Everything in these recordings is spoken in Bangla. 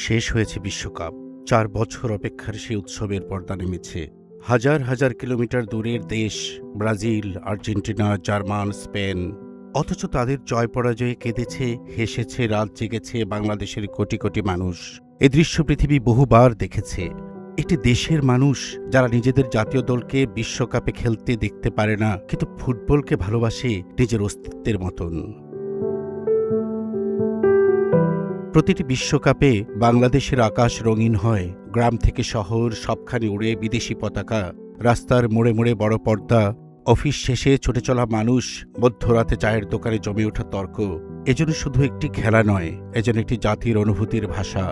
শেষ হয়েছে বিশ্বকাপ। ৪ বছর অপেক্ষার সেই উৎসবের পর্দা নেমেছে। হাজার হাজার কিলোমিটার দূরের দেশ ব্রাজিল, আর্জেন্টিনা, জার্মান, স্পেন। অথচ তাদের জয় পরাজয়ে কেঁদেছে, হেসেছে, রাত জেগেছে বাংলাদেশের কোটি কোটি মানুষ। এ দৃশ্য পৃথিবী বহুবার দেখেছে। এটি দেশের মানুষ যারা নিজেদের জাতীয় দলকে বিশ্বকাপে খেলতে দেখতে পারে না, কিন্তু ফুটবলকে ভালোবাসে নিজের অস্তিত্বের মতন। প্রতিটি বিশ্বকাপে বাংলাদেশের আকাশ রঙিন হয়। গ্রাম থেকে শহর সবখানে উড়ে বিদেশি পতাকা, রাস্তার মোড়ে মোড়ে বড় পর্দা, অফিস শেষে ছুটে চলা মানুষ, মধ্যরাতে চায়ের দোকানে জমে ওঠা তর্ক। এজন্য শুধু একটি খেলা নয়, এজন্য একটি জাতির অনুভূতির ভাষা।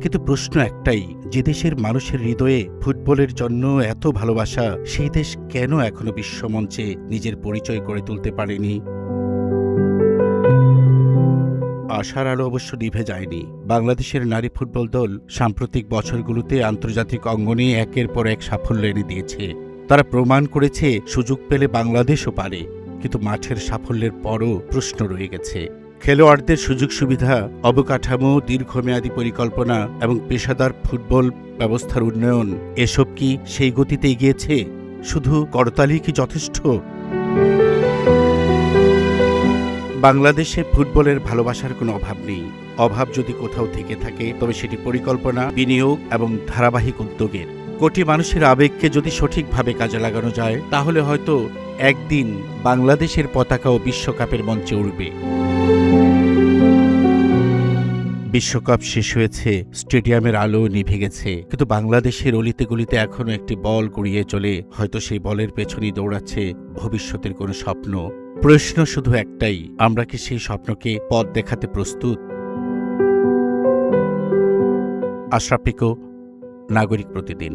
কিন্তু প্রশ্ন একটাই, যে দেশের মানুষের হৃদয়ে ফুটবলের জন্য এত ভালোবাসা, সেই দেশ কেন এখনো বিশ্বমঞ্চে নিজের পরিচয় করে তুলতে পারেনি? আশার আলো অবশ্য নিভে যায়নি। বাংলাদেশের নারী ফুটবল দল সাম্প্রতিক বছরগুলোতে আন্তর্জাতিক অঙ্গনে একের পর এক সাফল্য এনে দিয়েছে। তারা প্রমাণ করেছে সুযোগ পেলে বাংলাদেশও পারে। কিন্তু মাঠের সাফল্যের পরও প্রশ্ন রয়ে গেছে। খেলোয়াড়দের সুযোগ সুবিধা, অবকাঠামো, দীর্ঘমেয়াদী পরিকল্পনা এবং পেশাদার ফুটবল ব্যবস্থার উন্নয়ন, এসব কি সেই গতিতে এগিয়েছে? শুধু করতালি কি যথেষ্ট? বাংলাদেশে ফুটবলের ভালোবাসার কোনো অভাব নেই। অভাব যদি কোথাও থেকে থাকে, তবে সেটি পরিকল্পনা, বিনিয়োগ এবং ধারাবাহিক উদ্যোগের। কোটি মানুষের আবেগকে যদি সঠিকভাবে কাজে লাগানো যায়, তাহলে হয়তো একদিন বাংলাদেশের পতাকাও বিশ্বকাপের মঞ্চে উঠবে। বিশ্বকাপ শেষ হয়েছে, স্টেডিয়ামের আলো নিভে গেছে, কিন্তু বাংলাদেশের অলিতে গলিতে এখনো একটি বল গড়িয়ে চলে। হয়তো সেই বলের পেছনেই দৌড়াচ্ছে ভবিষ্যতের কোনো স্বপ্ন। প্রশ্ন শুধু একটাই, আমরা কি সেই স্বপ্নকে পথ দেখাতে প্রস্তুত? আশরাফ পিকো, নাগরিক প্রতিদিন।